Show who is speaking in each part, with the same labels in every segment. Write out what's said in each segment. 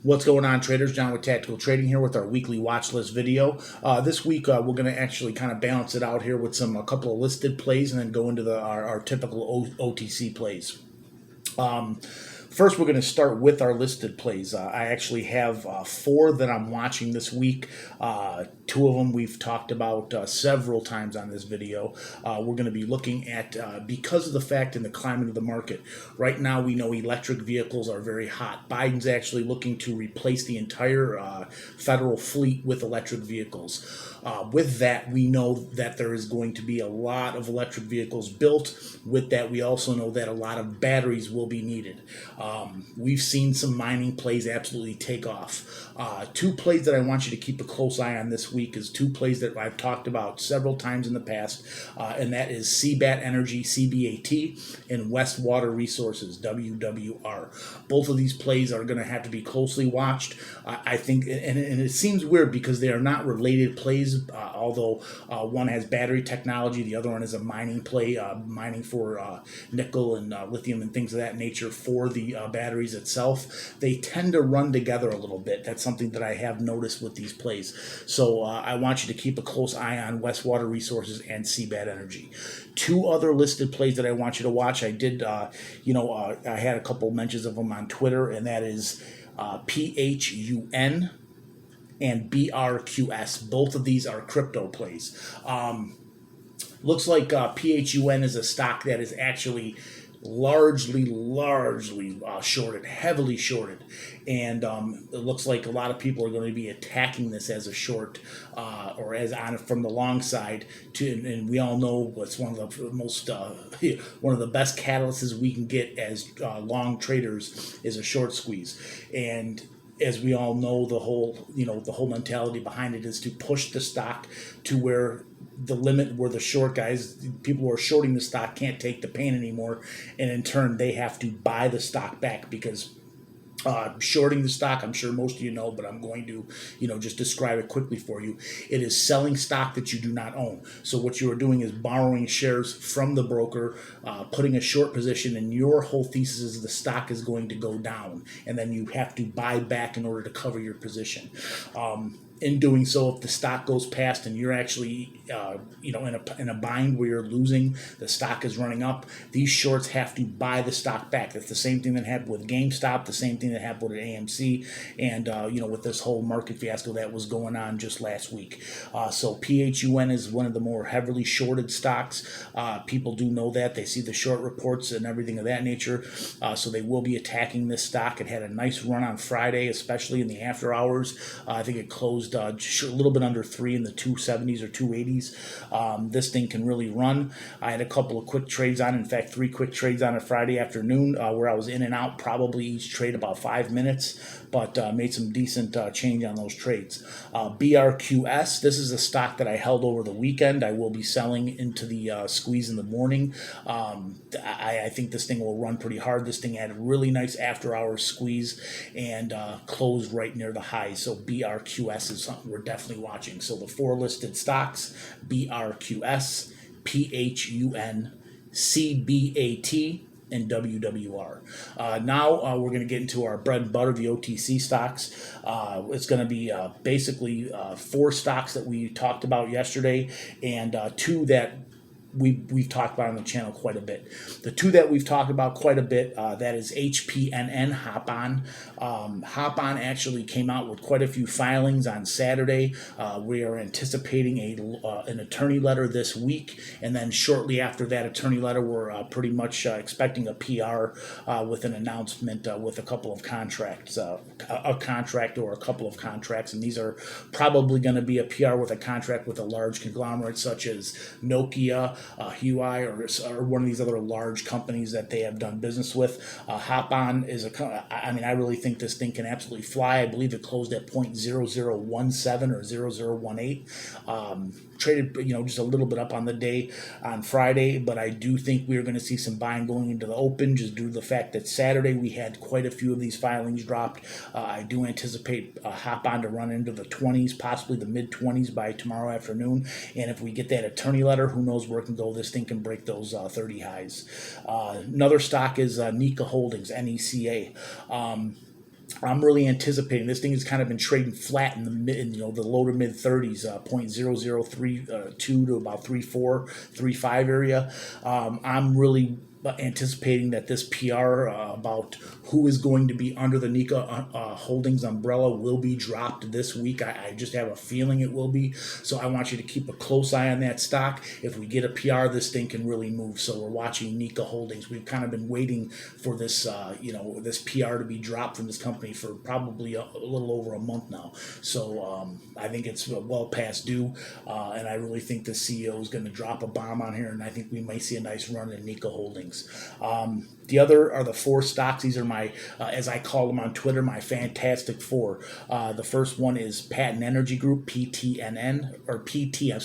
Speaker 1: What's going on, traders? John with Tactical Trading here with our weekly watch list video. This week we're going to actually kind of balance it out here with a couple of listed plays and then go into our typical OTC plays. First, we're going to start with our listed plays. I actually have 4 that I'm watching this week. 2 of them we've talked about several times on this video. We're going to be looking at, because of the fact in the climate of the market, right now we know electric vehicles are very hot. Biden's actually looking to replace the entire federal fleet with electric vehicles. With that, we know that there is going to be a lot of electric vehicles built. With that, we also know that a lot of batteries will be needed. We've seen some mining plays absolutely take off. 2 plays that I want you to keep a close eye on this week is 2 plays that I've talked about several times in the past, and that is CBAT Energy, CBAT, and West Water Resources, WWR. Both of these plays are going to have to be closely watched. I think, and it seems weird because they are not related plays, although one has battery technology, the other one is a mining play, mining for nickel and lithium and things of that nature for the batteries itself. They tend to run together a little bit. That's something that I have noticed with these plays. So I want you to keep a close eye on West Water Resources and CBAT Energy. 2 other listed plays that I want you to watch. I did, I had a couple mentions of them on Twitter, and that is PHUN and BRQS. Both of these are crypto plays. Looks like PHUN is a stock that is actually largely shorted, heavily shorted, and it looks like a lot of people are going to be attacking this as a short or as on from the long side. And we all know what's one of the most one of the best catalysts we can get as long traders is a short squeeze. And as we all know, the whole mentality behind it is to push the stock to where the limit where the short guys, people who are shorting the stock, can't take the pain anymore, and in turn they have to buy the stock back because shorting the stock, I'm sure most of you know, but I'm going to, just describe it quickly for you. It is selling stock that you do not own. So what you are doing is borrowing shares from the broker, putting a short position, and your whole thesis is the stock is going to go down, and then you have to buy back in order to cover your position. In doing so, if the stock goes past and you're actually, in a bind where you're losing, the stock is running up, these shorts have to buy the stock back. That's the same thing that happened with GameStop, the same thing that happened with AMC, and, with this whole market fiasco that was going on just last week. So PHUN is one of the more heavily shorted stocks. People do know that. They see the short reports and everything of that nature. So they will be attacking this stock. It had a nice run on Friday, especially in the after hours. I think it closed just a little bit under 3 in the 270s or 280s. This thing can really run. I had a couple of quick trades on, in fact 3 quick trades on a Friday afternoon where I was in and out, probably each trade about 5 minutes, but made some decent change on those trades. BRQS, this is a stock that I held over the weekend. I will be selling into the squeeze in the morning. I think this thing will run pretty hard. This thing had a really nice after hours squeeze and closed right near the high. So BRQS is something we're definitely watching. So the 4 listed stocks: BRQS, PHUN, CBAT, and WWR. Now we're going to get into our bread and butter, the OTC stocks. It's going to be basically 4 stocks that we talked about yesterday, and 2 that we've talked about on the channel quite a bit. The 2 that we've talked about quite a bit, that is HPNN, Hop-On. Hop-On actually came out with quite a few filings on Saturday. We are anticipating an attorney letter this week, and then shortly after that attorney letter, we're pretty much expecting a PR with an announcement with a couple of contracts, a contract or a couple of contracts, and these are probably going to be a PR with a contract with a large conglomerate such as NECA, HUI, or one of these other large companies that they have done business with. Hop-On is I really think this thing can absolutely fly. I believe it closed at 0.0017 or 0018. Traded, just a little bit up on the day on Friday, but I do think we are going to see some buying going into the open just due to the fact that Saturday we had quite a few of these filings dropped. I do anticipate Hop-On to run into the 20s, possibly the mid-20s by tomorrow afternoon, and if we get that attorney letter, who knows where it can go. This thing can break those 30 highs. Another stock is NECA Holdings, NECA. I'm really anticipating this thing has kind of been trading flat in the mid, the low to mid 30s, 0.0032 to about 3.4, 3.5 area. I'm really anticipating that this PR about who is going to be under the NECA Holdings umbrella will be dropped this week. I just have a feeling it will be. So I want you to keep a close eye on that stock. If we get a PR, this thing can really move. So we're watching NECA Holdings. We've kind of been waiting for this, this PR to be dropped from this company for probably a little over a month now. So I think it's well past due, and I really think the CEO is going to drop a bomb on here, and I think we might see a nice run in NECA Holdings. The other are the four stocks. These are my, as I call them on Twitter, my fantastic four. The first one is Patent Energy Group, PTNN, or PTTN.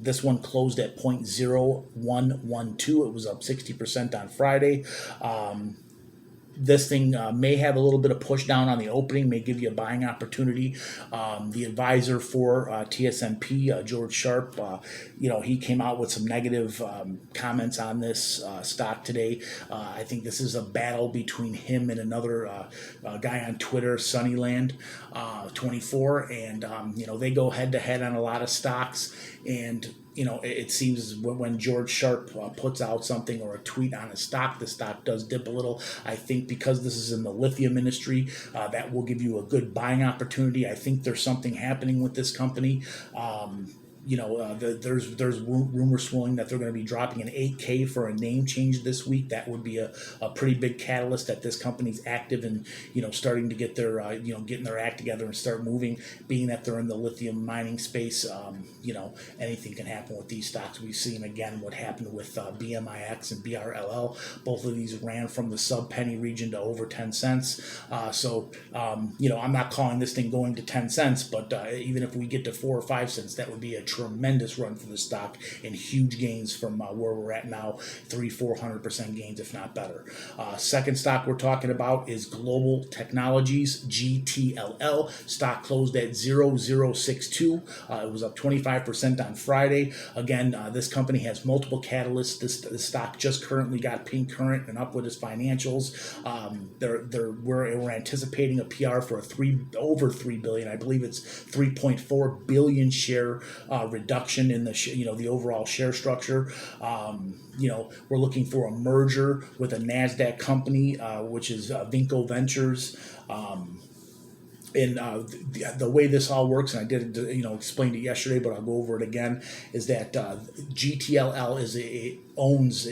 Speaker 1: This one closed at 0.0112. It was up 60% on Friday. This thing may have a little bit of push down on the opening, may give you a buying opportunity. The advisor for TSMP, George Sharp, he came out with some negative comments on this stock today. I think this is a battle between him and another guy on Twitter, Sunnyland 24, and they go head to head on a lot of stocks. And it seems when George Sharp puts out something or a tweet on a stock, the stock does dip a little. I think because this is in the lithium industry, that will give you a good buying opportunity. I think there's something happening with this company. There's rumors swirling that they're going to be dropping an 8K for a name change this week. That would be a pretty big catalyst that this company's active and starting to get their getting their act together and start moving. Being that they're in the lithium mining space, anything can happen with these stocks. We've seen again what happened with BMIX and BRLL. Both of these ran from the sub penny region to over 10 cents. I'm not calling this thing going to 10 cents, but even if we get to 4 or 5 cents, that would be a tremendous run for the stock and huge gains from where we're at now, 300-400% gains, if not better. Second stock we're talking about is Global Technologies, GTLL. Stock closed at 0062. It was up 25% on Friday. Again, this company has multiple catalysts. This stock just currently got pink current and up with its financials. We're anticipating a PR for over 3 billion. I believe it's 3.4 billion share reduction in the overall share structure. We're looking for a merger with a NASDAQ company, which is Vinco Ventures. And the way this all works, and I did explain it yesterday, but I'll go over it again, is that GTLL owns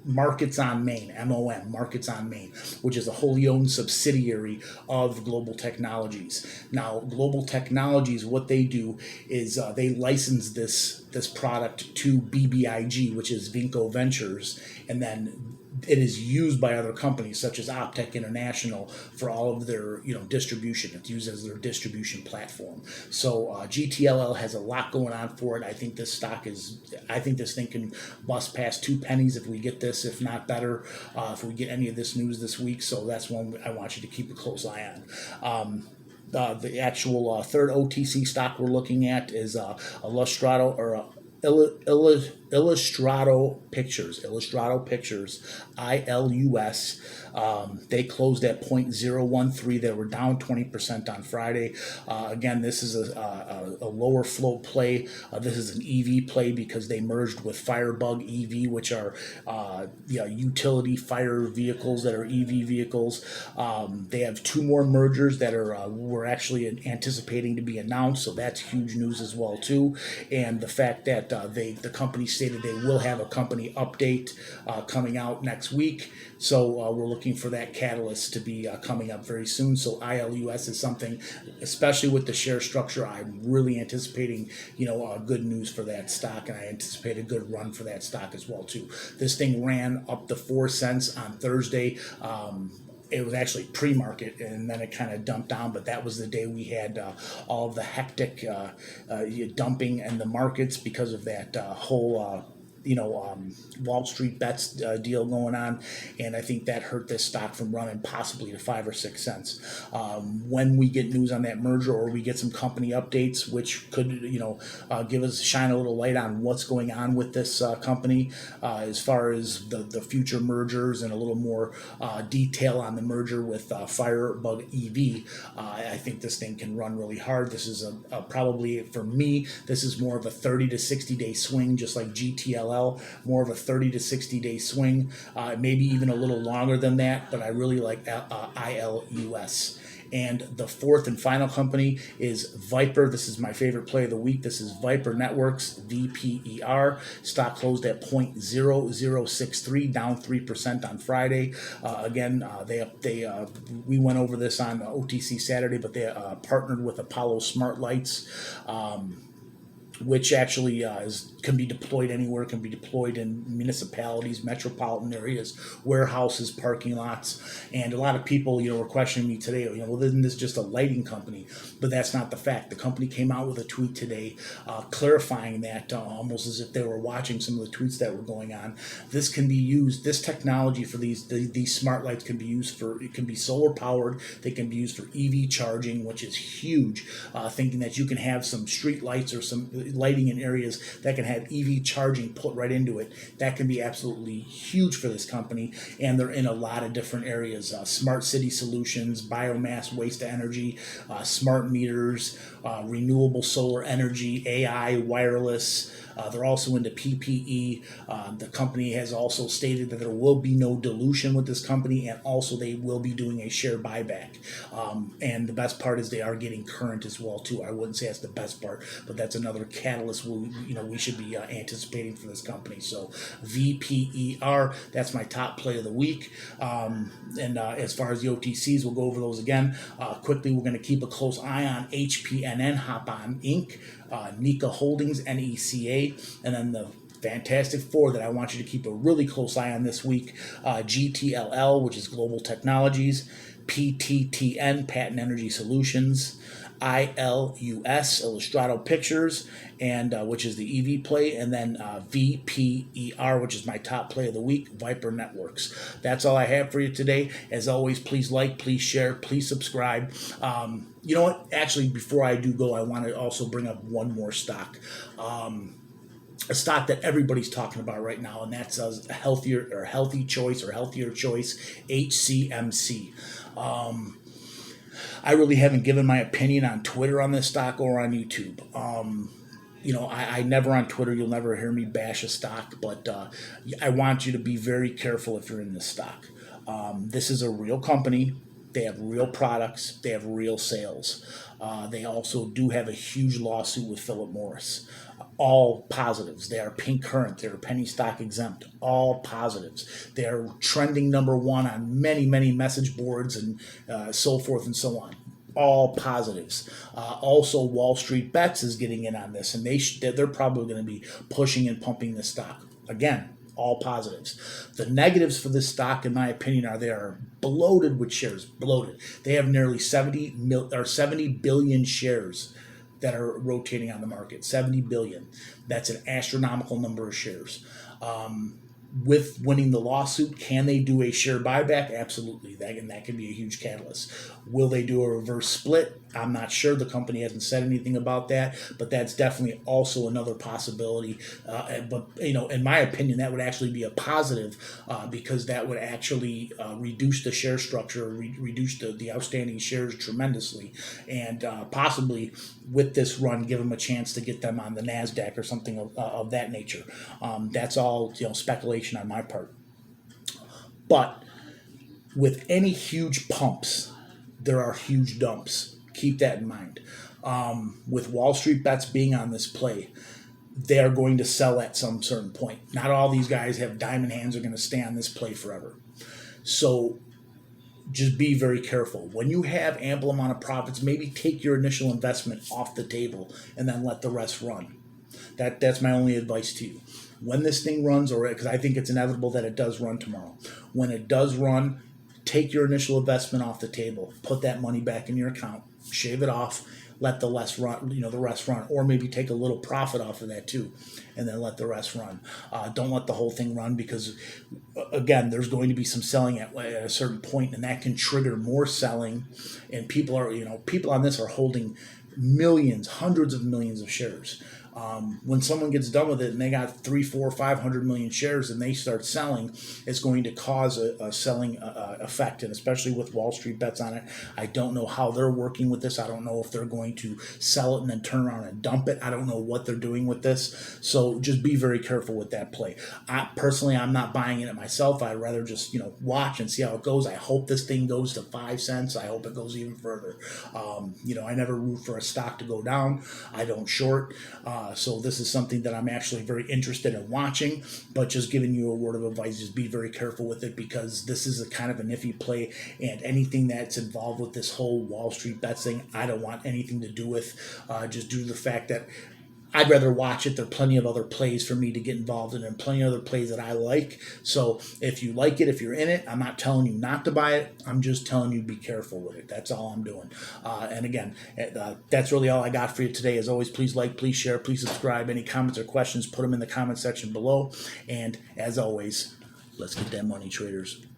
Speaker 1: Markets on Main, MOM, Markets on Main, which is a wholly owned subsidiary of Global Technologies. Now, Global Technologies, what they do is they license this product to BBIG, which is Vinco Ventures, and then it is used by other companies such as Optech International for all of their distribution. It's used as their distribution platform. So GTLL has a lot going on for it. I think this thing can bust past 2 pennies if we get this, if not better, if we get any of this news this week. So that's one I want you to keep a close eye on. The actual third OTC stock we're looking at is Illustrato Pictures, ILUS. They closed at 0.013. They were down 20% on Friday. Again, this is a lower float play. This is an EV play because they merged with Firebug EV, which are utility fire vehicles that are EV vehicles. They have 2 more mergers that we're actually anticipating to be announced, so that's huge news as well too. And the fact that the company stated they will have a company update coming out next week. So we're looking for that catalyst to be coming up very soon. So ILUS is something, especially with the share structure, I'm really anticipating, good news for that stock, and I anticipate a good run for that stock as well too. This thing ran up to 4 cents on Thursday. It was actually pre-market, and then it kind of dumped down, but that was the day we had all of the hectic dumping in the markets because of that whole Wall Street Bets deal going on, and I think that hurt this stock from running possibly to 5 or 6 cents. When we get news on that merger, or we get some company updates, which could shine a little light on what's going on with this company as far as the future mergers, and a little more detail on the merger with Firebug EV, I think this thing can run really hard. This is probably, for me, this is more of a 30 to 60 day swing, just like GTLL, more of a 30 to 60 day swing, maybe even a little longer than that, but I really like ILUS. And the fourth and final company is VPER. This is my favorite play of the week. This is VPER Networks, VPER. Stock closed at 0.0063, down 3% on Friday. We went over this on OTC Saturday, but they partnered with Apollo Smart Lights, which actually can be deployed anywhere, can be deployed in municipalities, metropolitan areas, warehouses, parking lots. And a lot of people, were questioning me today, well, isn't this just a lighting company? But that's not the fact. The company came out with a tweet today clarifying that, almost as if they were watching some of the tweets that were going on. This can be used, this technology for these smart lights can be used for, it can be solar powered, they can be used for EV charging, which is huge, thinking that you can have some street lights or some lighting in areas that can have EV charging put right into it. That can be absolutely huge for this company, and they're in a lot of different areas: smart city solutions, biomass waste to energy, smart meters, renewable solar energy, AI, wireless. They're also into PPE. The company has also stated that there will be no dilution with this company, and also they will be doing a share buyback. And the best part is they are getting current as well too. I wouldn't say that's the best part, but that's another catalyst we should be anticipating for this company. So VPER, that's my top play of the week. As far as the OTCs, we'll go over those again quickly. We're going to keep a close eye on HPNN, Hop On Inc., NECA Holdings, NECA, and then the Fantastic Four that I want you to keep a really close eye on this week: GTLL, which is Global Technologies; PTTN, Patent Energy Solutions; ILUS, Illustrato Pictures, and which is the EV play, and then VPER, which is my top play of the week, VPER Networks. That's all I have for you today. As always, please like, please share, please subscribe. You know what? Actually, before I do go, I want to also bring up one more stock. A stock that everybody's talking about right now, and that's a healthier choice, HCMC. I really haven't given my opinion on Twitter on this stock or on YouTube. I never on Twitter, you'll never hear me bash a stock, but I want you to be very careful if you're in this stock. This is a real company. They have real products. They have real sales. They also do have a huge lawsuit with Philip Morris. All positives. They are pink current. They're penny stock exempt. All positives. They're trending #1 on many, many message boards and so forth and so on. All positives. Also, Wall Street Bets is getting in on this, and they're probably going to be pushing and pumping this stock. Again, all positives. The negatives for this stock, in my opinion, are they are bloated with shares. Bloated. They have nearly 70 billion shares that are rotating on the market. 70 billion. That's an astronomical number of shares. With winning the lawsuit, can they do a share buyback? Absolutely. That can be a huge catalyst. Will they do a reverse split? I'm not sure. The company hasn't said anything about that, but that's definitely also another possibility. But in my opinion, that would actually be a positive because that would actually reduce the share structure, reduce the outstanding shares tremendously, and possibly with this run, give them a chance to get them on the NASDAQ or something of that nature. That's all speculation on my part. But with any huge pumps, there are huge dumps. Keep that in mind. With Wall Street Bets being on this play, they are going to sell at some certain point. Not all these guys have diamond hands are going to stay on this play forever. So just be very careful. When you have ample amount of profits, maybe take your initial investment off the table and then let the rest run. That's my only advice to you. When this thing runs, or because I think it's inevitable that it does run tomorrow, when it does run, take your initial investment off the table, put that money back in your account, shave it off, let the rest run, or maybe take a little profit off of that too, and then let the rest run. Don't let the whole thing run, because again, there's going to be some selling at a certain point, and that can trigger more selling. And people on this are holding millions, hundreds of millions of shares. When someone gets done with it and they got 3, 4, 500 million shares and they start selling, it's going to cause a selling effect, and especially with Wall Street bets on it. I don't know how they're working with this. I don't know if they're going to sell it and then turn around and dump it. I don't know what they're doing with this. So just be very careful with that play. Personally, I'm not buying it myself. I'd rather just watch and see how it goes. I hope this thing goes to 5 cents. I hope it goes even further. I never root for a stock to go down. I don't short. So this is something that I'm actually very interested in watching, but just giving you a word of advice, just be very careful with it, because this is a kind of an iffy play, and anything that's involved with this whole Wall Street bets thing, I don't want anything to do with, just due to the fact that I'd rather watch it. There are plenty of other plays for me to get involved in, and plenty of other plays that I like. So if you like it, if you're in it, I'm not telling you not to buy it. I'm just telling you be careful with it. That's all I'm doing. And again, that's really all I got for you today. As always, please like, please share, please subscribe. Any comments or questions, put them in the comment section below. And as always, let's get that money, traders.